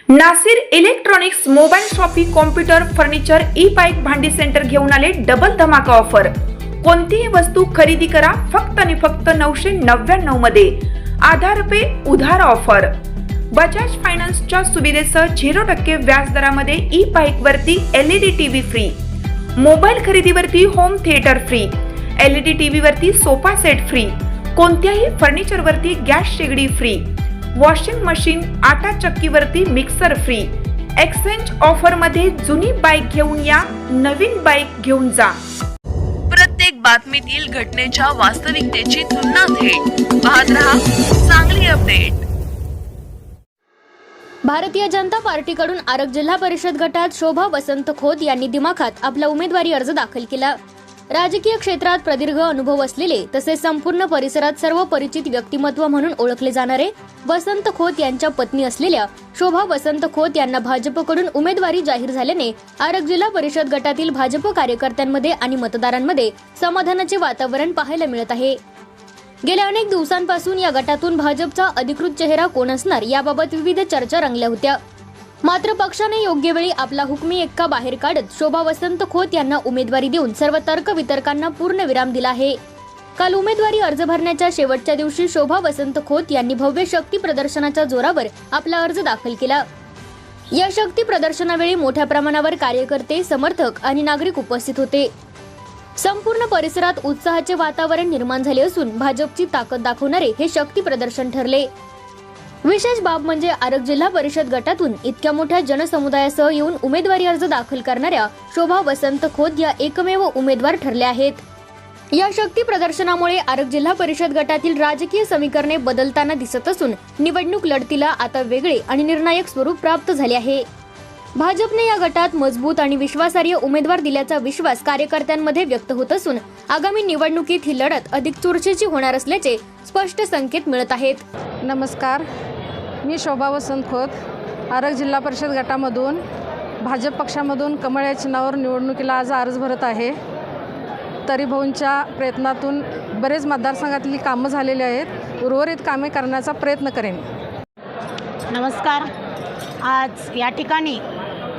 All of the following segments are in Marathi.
Nasir electronics mobile shoppe computer furniture e bike भांडी सेंटर घेऊन आले डबल धमाका ऑफर। कोणतीही वस्तू खरेदी करा फक्त आणि फक्त 999 मध्ये। आधार पे उधार ऑफर। बजाज फायनान्सच्या सुविधेसह 0% व्याज दरामध्ये ई बाईक वरती LED टीव्ही फ्री, मोबाईल खरेदीवरती home theatre free, LED TV वरती सोफा सेट फ्री, कोणत्याही फर्निचर वरती गॅस शेगडी फ्री, वॉशिंग मशीन आटा चक्कीवरती मिक्सर फ्री। एक्सचेंज ऑफर मध्ये जुनी बाईक घेऊन या, नवीन बाईक घेऊन जा। प्रत्येक बातमीतील घटनेच्या वास्तविकतेची तुलना थेट पाहत रहा चांगली अपडेट। भारतीय जनता पार्टीकडून आरग जिल्हा परिषद गटात शोभा वसंत खोत यांनी दिमाखात आपला उमेदवारी अर्ज दाखल केला। राजकीय क्षेत्रात प्रदीर्घ अनुभव असलेले तसेच संपूर्ण परिसरात सर्व परिचित व्यक्तिमत्व म्हणून ओळखले जाणारे वसंत खोत यांच्या पत्नी असलेल्या शोभा वसंत खोत यांना भाजपकडून उमेदवारी जाहीर झाल्याने आरग जिल्हा परिषद गटातील भाजप कार्यकर्त्यांमध्ये आणि मतदारांमध्ये समाधानाचे वातावरण पाहायला मिळत आहे। गेल्या अनेक दिवसांपासून या गटातून भाजपचा अधिकृत चेहरा कोण असणार याबाबत विविध चर्चा रंगल्या होत्या। मात्र पक्षाने योग्य वेळी आपला हुकमी एक्का बाहेर काढत शोभा वसंत खोत यांना उमेदवारी देऊन सर्व तर्क वितर्कांना पूर्ण विराम दिला आहे। काल उमेदवारी अर्ज भरण्याच्या शेवटच्या दिवशी शोभा वसंत खोत यांनी भव्य शक्ती प्रदर्शनाच्या जोरावर आपला अर्ज दाखल केला। या शक्ती प्रदर्शनावेळी मोठ्या प्रमाणावर कार्यकर्ते, समर्थक आणि नागरिक उपस्थित होते। संपूर्ण परिसरात उत्साहाचे वातावरण निर्माण झाले असून भाजपची ताकद दाखवणारे हे शक्ती प्रदर्शन ठरले। विशेष बाब म्हणजे आरग जिल्हा परिषद गटातून इतक्या मोठ्या जनसमुदायासह येऊन उमेदवारी अर्ज दाखल करणाऱ्या शोभा वसंत खोत या एकमेव उमेदवार ठरल्या आहेत। या शक्ती प्रदर्शनामुळे आरग जिल्हा परिषद गटातील राजकीय समीकरणे बदलताना दिसत असून निवडणूक लढतीला आता वेगळे आणि निर्णायक स्वरूप प्राप्त झाले आहे। भाजपने या गटात मजबूत आणि विश्वासार्ह उमेदवार दिल्याचा विश्वास कार्यकर्त्यांमध्ये व्यक्त होत असून आगामी निवडणुकीत ही लढत अधिक चुरशीची होणार असल्याचे स्पष्ट संकेत मिळत आहेत। नमस्कार, मी शोभा वसंत खोत आरग जिल्हा परिषद गटामधून भाजप पक्षामधून कमळ या चिन्हावर निवडणुकीला आज अर्ज भरत आहे। तरी भाऊंच्या प्रयत्नातून बरेच मतदारसंघातली कामं झालेली आहेत, उर्वरित कामे करण्याचा प्रयत्न करेन। नमस्कार, आज या ठिकाणी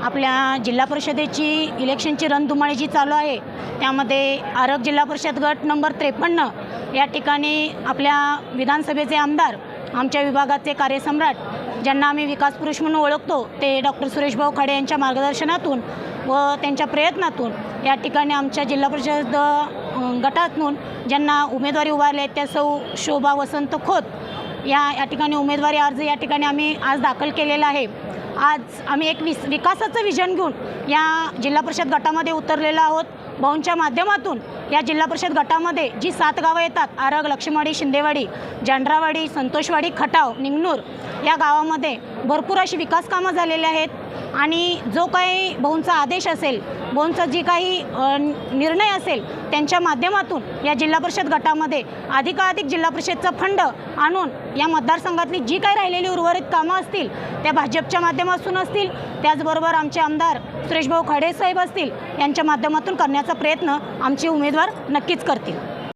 आपल्या जिल्हा परिषदेची इलेक्शनची रणधुमाळी जी चालू आहे त्यामध्ये आरग जिल्हा परिषद गट नंबर 53 या ठिकाणी आपल्या विधानसभेचे आमदार, आमच्या विभागाचे कार्यसम्राट ज्यांना आम्ही विकास पुरुष म्हणून ओळखतो ते डॉक्टर सुरेशभाऊ खाडे यांच्या मार्गदर्शनातून व त्यांच्या प्रयत्नातून या ठिकाणी आमच्या जिल्हा परिषद गटातून ज्यांना उमेदवारी उभारले आहेत त्या सौ शोभा वसंत खोत या ठिकाणी उमेदवारी अर्ज या ठिकाणी आम्ही आज दाखल केलेला आहे। आज आम्ही एक विकासाचं विजन घेऊन या जिल्हा परिषद गटामध्ये उतरलेलो आहोत। भाऊंच्या माध्यमातून या जिल्हा परिषद गटामध्ये जी 7 गावं येतात आरग, लक्ष्मीवाडी, शिंदेवाडी, जांडरावाडी, संतोषवाडी, खटाव, निंगनूर या गावामध्ये भरपूर अशी विकास कामं झालेली आहेत आणि जो काही भाऊंचा आदेश असेल, भाऊंचा जी काही निर्णय असेल त्यांच्या माध्यमातून या जिल्हा परिषद गटामध्ये अधिकाधिक जिल्हा परिषदचा फंड आणून या मतदारसंघातली जी काही राहिलेली उर्वरित कामं असतील त्या भाजपच्या माध्यमातून असतील, त्याचबरोबर आमचे आमदार सुरेशभाऊ खाडे साहेब असतील यांच्या माध्यमातून करण्याचा प्रयत्न आमचे उमेदवार नक्कीच करतील।